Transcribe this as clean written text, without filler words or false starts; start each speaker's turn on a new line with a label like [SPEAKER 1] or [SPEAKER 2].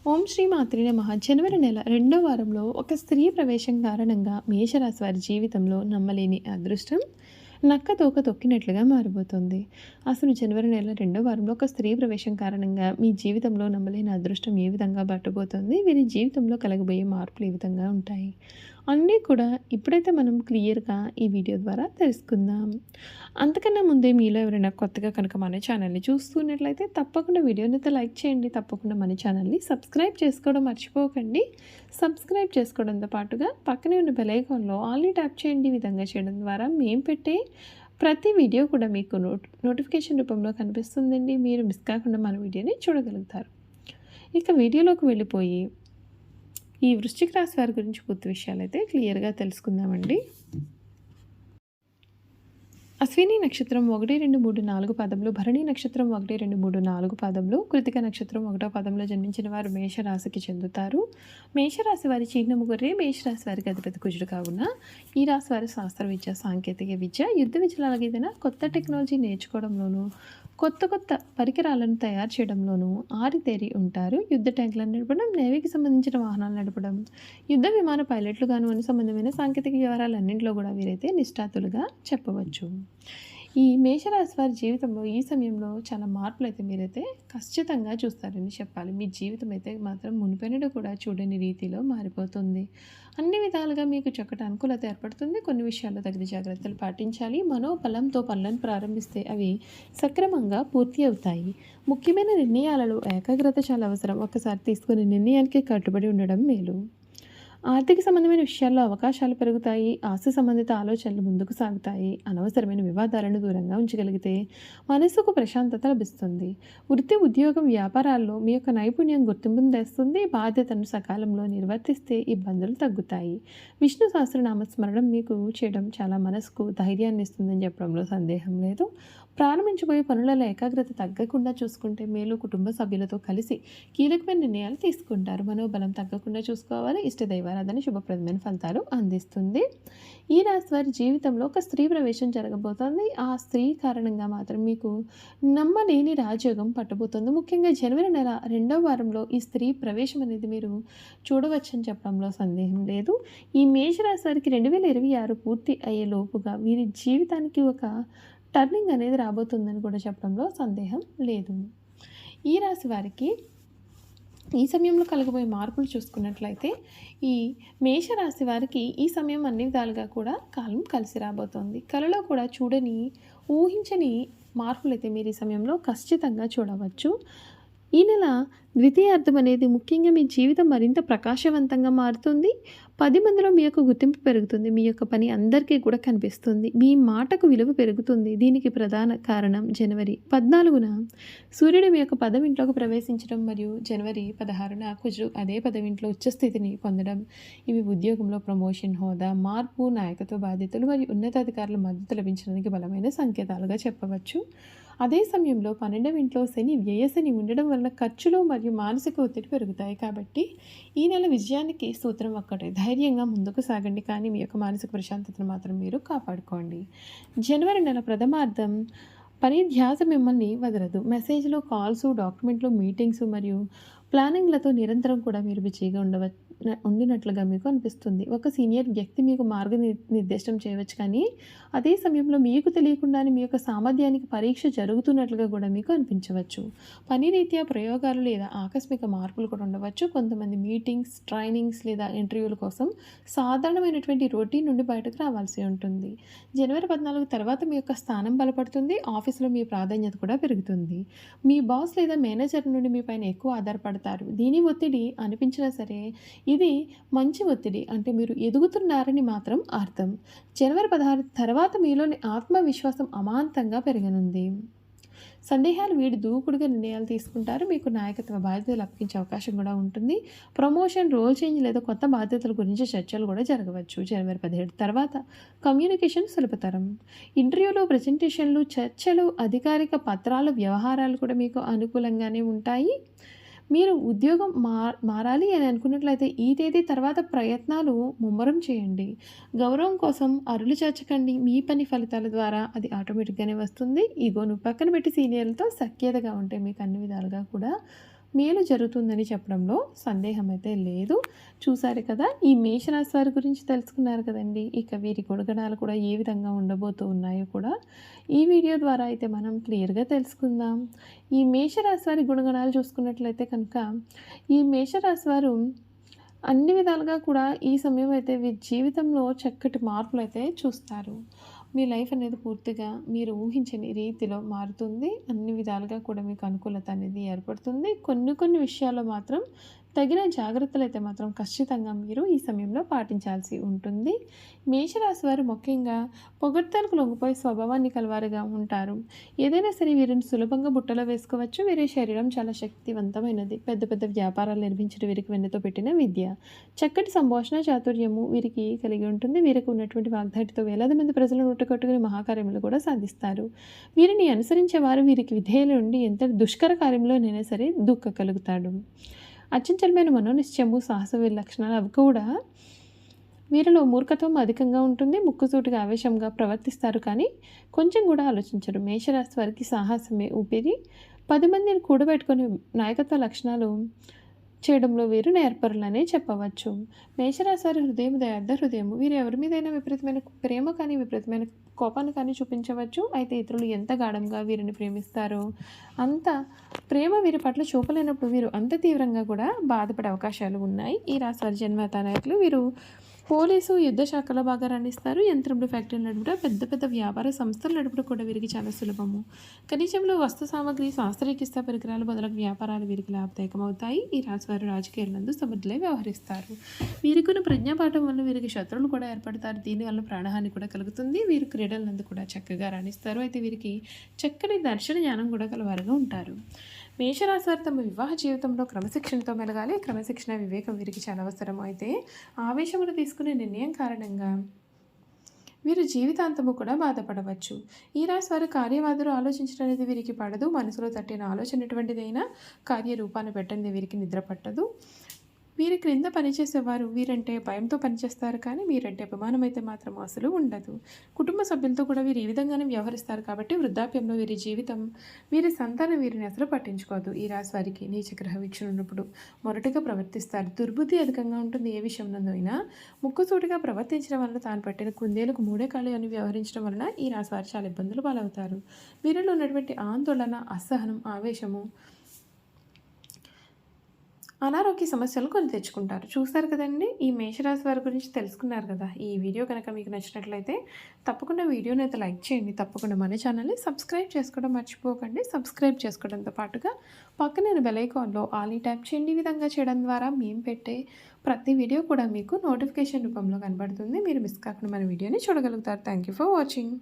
[SPEAKER 1] ఓం శ్రీ మాత్రే నమః. జనవరి నెల రెండో వారంలో ఒక స్త్రీ ప్రవేశం కారణంగా మేషరాశి వారి జీవితంలో నమ్మలేని అదృష్టం నక్క తోక తొక్కినట్లుగా మారిపోతుంది. అసలు జనవరి నెల రెండో వారంలో ఒక స్త్రీ ప్రవేశం కారణంగా మీ జీవితంలో నమ్మలేని అదృష్టం ఏ విధంగా పట్టబోతుంది, వీరి జీవితంలో కలగబోయే మార్పులు ఏ విధంగా ఉంటాయి అన్నీ కూడా ఇప్పుడైతే మనం క్లియర్గా ఈ వీడియో ద్వారా తెలుసుకుందాం. అంతకన్నా ముందే మీలో ఎవరైనా కొత్తగా కనుక మన ఛానల్ని చూస్తున్నట్లయితే తప్పకుండా వీడియోని అయితే లైక్ చేయండి. తప్పకుండా మన ఛానల్ని సబ్స్క్రైబ్ చేసుకోవడం మర్చిపోకండి. సబ్స్క్రైబ్ చేసుకోవడంతో పాటుగా పక్కనే ఉన్న బెల్ ఐకాన్లో ఆల్ని ట్యాప్ చేయండి. ఈ విధంగా చేయడం ద్వారా మేము పెట్టే ప్రతి వీడియో కూడా మీకు నోటిఫికేషన్ రూపంలో కనిపిస్తుందండి. మీరు మిస్ కాకుండా మన వీడియోని చూడగలుగుతారు. ఇక వీడియోలోకి వెళ్ళిపోయి ఈ వృశ్చిక రాశి వారి గురించి పూర్తి విషయాలు అయితే క్లియర్గా తెలుసుకుందామండి. అశ్విని నక్షత్రం 1, 2, 3, 4 పాదములు, భరణి నక్షత్రం 1, 2, 3, 4 పాదములు, కృతిక నక్షత్రం 1వ పాదంలో జన్మించిన వారు మేషరాశికి చెందుతారు. మేషరాశి వారి చిహ్నము గొర్రె. మేషరాశి వారికి అధిపతి కుజుడు కావున ఈ రాశి వారి శాస్త్ర విద్య, సాంకేతిక విద్య, యుద్ధ విద్యలు అలాగే ఏదైనా కొత్త టెక్నాలజీ నేర్చుకోవడంలోనూ కొత్త కొత్త పరికరాలను తయారు చేయడంలోనూ ఆరితేరి ఉంటారు. యుద్ధ ట్యాంకులను నడపడం, నేవీకి సంబంధించిన వాహనాలు నడపడం, యుద్ధ విమాన పైలట్లుగాను అనుసంబంధమైన సాంకేతిక వ్యవహారాలన్నింటిలో కూడా వీరైతే నిష్ణాతులుగా చెప్పవచ్చు. ఈ మేషరాశి వారి జీవితంలో ఈ సమయంలో చాలా మార్పులు అయితే మీరైతే ఖచ్చితంగా చూస్తారని చెప్పాలి. మీ జీవితం అయితే మాత్రం మునిపెన్నడూ కూడా చూడని రీతిలో మారిపోతుంది. అన్ని విధాలుగా మీకు చక్కటి అనుకూలత ఏర్పడుతుంది. కొన్ని విషయాల్లో తగిన జాగ్రత్తలు పాటించాలి. మనోబలంతో పనులను ప్రారంభిస్తే అవి సక్రమంగా పూర్తి అవుతాయి. ముఖ్యమైన నిర్ణయాలలో ఏకాగ్రత చాలా అవసరం. ఒకసారి తీసుకునే నిర్ణయానికి కట్టుబడి ఉండడం మేలు. ఆర్థిక సంబంధమైన విషయాల్లో అవకాశాలు పెరుగుతాయి. ఆస్తి సంబంధిత ఆలోచనలు ముందుకు సాగుతాయి. అనవసరమైన వివాదాలను దూరంగా ఉంచగలిగితే మనసుకు ప్రశాంతత లభిస్తుంది. వృత్తి, ఉద్యోగం, వ్యాపారాల్లో మీ యొక్క నైపుణ్యం గుర్తింపును తెస్తుంది. బాధ్యతను సకాలంలో నిర్వర్తిస్తే ఇబ్బందులు తగ్గుతాయి. విష్ణు సహస్రనామ స్మరణం మీకు చేయడం చాలా మనసుకు ధైర్యాన్ని ఇస్తుందని చెప్పడంలో సందేహం లేదు. ప్రారంభించబోయే పనులలో ఏకాగ్రత తగ్గకుండా చూసుకుంటే మేలు. కుటుంబ సభ్యులతో కలిసి కీలకమైన నిర్ణయాలు తీసుకుంటారు. మనోబలం తగ్గకుండా చూసుకోవాలి. ఇష్టదైవారాధన శుభప్రదమైన ఫలితాలు అందిస్తుంది. ఈ రాశి వారి జీవితంలో ఒక స్త్రీ ప్రవేశం జరగబోతోంది. ఆ స్త్రీ కారణంగా మాత్రం మీకు నమ్మలేని రాజయోగం పట్టబోతోంది. ముఖ్యంగా జనవరి నెల రెండవ వారంలో ఈ స్త్రీ ప్రవేశం అనేది మీరు చూడవచ్చని చెప్పడంలో సందేహం లేదు. ఈ మేషరాశి వారికి 2026 పూర్తి అయ్యే లోపుగా వీరి జీవితానికి ఒక టర్నింగ్ అనేది రాబోతుందని కూడా చెప్పడంలో సందేహం లేదు. ఈ రాశి వారికి ఈ సమయంలో కలగబోయే మార్పులు చూసుకున్నట్లయితే ఈ మేషరాశి వారికి ఈ సమయం అన్ని విధాలుగా కూడా కాలం కలిసి రాబోతోంది. కలలో కూడా చూడని, ఊహించని మార్పులు అయితే మీరు ఈ సమయంలో ఖచ్చితంగా చూడవచ్చు. ఈ నెల ద్వితీయార్థం అనేది ముఖ్యంగా మీ జీవితం మరింత ప్రకాశవంతంగా మారుతుంది. 10 మందిలో మీ యొక్క గుర్తింపు పెరుగుతుంది. మీ యొక్క పని అందరికీ కూడా కనిపిస్తుంది. మీ మాటకు విలువ పెరుగుతుంది. దీనికి ప్రధాన కారణం జనవరి 14న సూర్యుడు మీ యొక్క 10వ ఇంట్లోకి ప్రవేశించడం మరియు జనవరి 16న కుజుడు అదే 10వ ఇంట్లో ఉచ్చస్థితిని పొందడం. ఇవి ఉద్యోగంలో ప్రమోషన్, హోదా, మార్పు, నాయకత్వ బాధ్యతలు మరియు ఉన్నతాధికారుల మద్దతు లభించడానికి బలమైన సంకేతాలుగా చెప్పవచ్చు. అదే సమయంలో 12వ ఇంట్లో శని, వ్యయశని ఉండడం వలన ఖర్చులు మరియు మానసిక ఒత్తిడి పెరుగుతాయి. కాబట్టి ఈ నెల విజయానికి సూత్రం ఒక్కటే, ధైర్యంగా ముందుకు సాగండి. కానీ మీ యొక్క మానసిక ప్రశాంతతను మాత్రం మీరు కాపాడుకోండి. జనవరి నెల ప్రథమార్థం పని ధ్యాస మిమ్మల్ని వదలదు. మెసేజ్లు, కాల్స్, డాక్యుమెంట్లు, మీటింగ్స్ మరియు ప్లానింగ్లతో నిరంతరం కూడా మీరు బిజీగా ఉండినట్లుగా మీకు అనిపిస్తుంది. ఒక సీనియర్ వ్యక్తి మీకు నిర్దేశం చేయవచ్చు, కానీ అదే సమయంలో మీకు తెలియకుండానే మీ యొక్క సామర్థ్యానికి పరీక్ష జరుగుతున్నట్లుగా కూడా మీకు అనిపించవచ్చు. పని రీత్యా ప్రయోగాలు లేదా ఆకస్మిక మార్పులు కూడా ఉండవచ్చు. కొంతమంది మీటింగ్స్, ట్రైనింగ్స్ లేదా ఇంటర్వ్యూల కోసం సాధారణమైనటువంటి రొటీన్ నుండి బయటకు రావాల్సి ఉంటుంది. జనవరి 14 తర్వాత మీ యొక్క స్థానం బలపడుతుంది. ఆఫీసులో మీ ప్రాధాన్యత కూడా పెరుగుతుంది. మీ బాస్ లేదా మేనేజర్ నుండి మీ పైన ఎక్కువ ఆధారపడతారు. దీని ఒత్తిడి అనిపించినా సరే ఇది మంచి ఒత్తిడి, అంటే మీరు ఎదుగుతున్నారని మాత్రం అర్థం. జనవరి 16 తర్వాత మీలోని ఆత్మవిశ్వాసం అమాంతంగా పెరగనుంది. సందేహాలు వీడి దూకుడుగా నిర్ణయాలు తీసుకుంటారు. మీకు నాయకత్వ బాధ్యతలు అప్పగించే అవకాశం కూడా ఉంటుంది. ప్రమోషన్, రోల్ చేంజ్ లేదా కొత్త బాధ్యతల గురించి చర్చలు కూడా జరగవచ్చు. జనవరి 17 తర్వాత కమ్యూనికేషన్ సులభతరం. ఇంటర్వ్యూలు, ప్రజెంటేషన్లు, చర్చలు, అధికారిక పత్రాలు, వ్యవహారాలు కూడా మీకు అనుకూలంగానే ఉంటాయి. మీరు ఉద్యోగం మారాలి అని అనుకున్నట్లయితే ఈ తేదీ తర్వాత ప్రయత్నాలు ముమ్మరం చేయండి. గౌరవం కోసం అరులు చేర్చకండి. మీ పని ఫలితాల ద్వారా అది ఆటోమేటిక్గానే వస్తుంది. ఈగోను పక్కన పెట్టి సీనియర్లతో సఖ్యతగా ఉంటే మీకు అన్ని విధాలుగా కూడా మేలు జరుగుతుందని చెప్పడంలో సందేహం అయితే లేదు. చూసారు కదా! ఈ మేషరాశి వారి గురించి తెలుసుకున్నారు కదండీ! ఇక వీరి గుణగణాలు కూడా ఏ విధంగా ఉండబోతూ ఉన్నాయో కూడా ఈ వీడియో ద్వారా అయితే మనం క్లియర్‌గా తెలుసుకుందాం. ఈ మేషరాశి వారి గుణగణాలు చూసుకున్నట్లయితే కనుక, ఈ మేషరాశి వారు అన్ని విధాలుగా కూడా ఈ సమయం అయితే వీరి జీవితంలో చక్కటి మార్పులైతే చూస్తారు. మీ లైఫ్ అనేది పూర్తిగా మీరు ఊహించని రీతిలో మారుతుంది. అన్ని విధాలుగా కూడా మీకు అనుకూలత అనేది ఏర్పడుతుంది. కొన్ని కొన్ని విషయాల్లో మాత్రం తగిన జాగ్రత్తలైతే మాత్రం ఖచ్చితంగా మీరు ఈ సమయంలో పాటించాల్సి ఉంటుంది. మేషరాశి వారు ముఖ్యంగా పొగడ్తలకు లొంగిపోయే స్వభావాన్ని కలవారుగా ఉంటారు. ఏదైనా సరే వీరిని సులభంగా బుట్టలో వేసుకోవచ్చు. వీరి శరీరం చాలా శక్తివంతమైనది. పెద్ద పెద్ద వ్యాపారాలు నిర్మించడం వీరికి వెన్నతో పెట్టిన విద్య. చక్కటి సంభాషణ చాతుర్యము వీరికి కలిగి ఉంటుంది. వీరికి ఉన్నటువంటి వాగ్దాటితో వేలాది మంది ప్రజలను నూటకట్టుకుని మహాకార్యములు కూడా సాధిస్తారు. వీరిని అనుసరించే వారు వీరికి విధేయులు ఉండి ఎంత దుష్కర కార్యంలోనైనా సరే కలుగుతాడు. అచంచలమైన మనోనిశ్చయము, సాహస వీరి లక్షణాలు అవి కూడా వీరిలో మూర్ఖత్వం అధికంగా ఉంటుంది. ముక్కుసూటిగా ఆవేశంగా ప్రవర్తిస్తారు కానీ కొంచెం కూడా ఆలోచించరు. మేషరాశి వారికి సాహసమే ఊపిరి. 10 మందిని కూడబెట్టుకొని నాయకత్వ లక్షణాలు చేయడంలో వీరు నేర్పరులనే చెప్పవచ్చు. మేషరాశి వారి హృదయం దయార్థ హృదయము. వీరు ఎవరి మీదైనా విపరీతమైన ప్రేమ కానీ విపరీతమైన కోపాన్ని కానీ చూపించవచ్చు. అయితే ఇతరులు ఎంత గాఢంగా వీరిని ప్రేమిస్తారో అంత ప్రేమ వీరి పట్ల చూపలేనప్పుడు వీరు అంత తీవ్రంగా కూడా బాధపడే అవకాశాలు ఉన్నాయి. ఈ రాశి వారి జన్మత నాయకులు వీరు పోలీసు, యుద్ధ శాఖలో బాగా రాణిస్తారు. యంత్రములు, ఫ్యాక్టరీలు నడుపుట, పెద్ద పెద్ద వ్యాపార సంస్థలు నడుపుట కూడా వీరికి చాలా సులభము. ఖనిజంలో వస్తు సామాగ్రి, శాస్త్రచికిత్సా పరికరాలు మొదలగు వ్యాపారాలు వీరికి లాభదాయకమవుతాయి. ఈ రాశివారు రాజకీయాలందు సమర్థులై వ్యవహరిస్తారు. వీరికున్న ప్రజ్ఞాపాఠం వల్ల వీరికి శత్రువులు కూడా ఏర్పడతారు. దీనివల్ల ప్రాణహాని కూడా కలుగుతుంది. వీరు క్రీడలందు కూడా చక్కగా రాణిస్తారు. అయితే వీరికి చక్కని దర్శన జ్ఞానం కూడా కలవారుగా ఉంటారు. మేషరాశి వారు తమ వివాహ జీవితంలో క్రమశిక్షణతో మెలగాలి. క్రమశిక్షణ, వివేకం వీరికి చాలా అవసరం. అయితే ఆవేశములు తీసుకునే నిర్ణయం కారణంగా వీరు జీవితాంతము కూడా బాధపడవచ్చు. ఈ రాశి వారు కార్యవాదులు ఆలోచించడం అనేది వీరికి పడదు. మనసులో తట్టిన ఆలోచన ఎటువంటిదైనా కార్యరూపాన్ని పెట్టండి వీరికి నిద్ర పట్టదు. వీరి క్రింద పనిచేసేవారు వీరంటే భయంతో పనిచేస్తారు కానీ వీరంటే అభిమానం అయితే మాత్రం అసలు ఉండదు. కుటుంబ సభ్యులతో కూడా వీరు ఈ విధంగానే వ్యవహరిస్తారు కాబట్టి వృద్ధాప్యంలో వీరి జీవితం, వీరి సంతానం వీరిని అసలు పట్టించుకోదు. ఈ రాశి వారికి నీచగ్రహ వీక్షణ ఉన్నప్పుడు మొరటుగా ప్రవర్తిస్తారు. దుర్బుద్ధి అధికంగా ఉంటుంది. ఏ విషయం నందైనా ముక్కుసూటిగా ప్రవర్తించడం వల్ల తాను పట్టిన కుందేలకు మూడే కాళ్ళు అని వ్యవహరించడం వలన ఈ రాశి వారు చాలా ఇబ్బందులు పాలవుతారు. వీరిలో ఉన్నటువంటి ఆందోళన, అసహనం, ఆవేశము, అనారోగ్య సమస్యలు కొని తెచ్చుకుంటారు. చూస్తారు కదండి, ఈ మేషరాశి వారి గురించి తెలుసుకున్నారు కదా. ఈ వీడియో కనుక మీకు నచ్చినట్లయితే తప్పకుండా వీడియోని అయితే లైక్ చేయండి. తప్పకుండా మన ఛానల్ని సబ్స్క్రైబ్ చేసుకోవడం మర్చిపోకండి. సబ్స్క్రైబ్ చేసుకోవడంతో పాటుగా పక్కన బెల్ ఐకాన్లో ఆల్ని ట్యాప్ చేయండి. ఈ విధంగా చేయడం ద్వారా మేము పెట్టే ప్రతి వీడియో కూడా మీకు నోటిఫికేషన్ రూపంలో కనబడుతుంది. మీరు మిస్ కాకుండా మన వీడియోని చూడగలుగుతారు. Thank you for watching.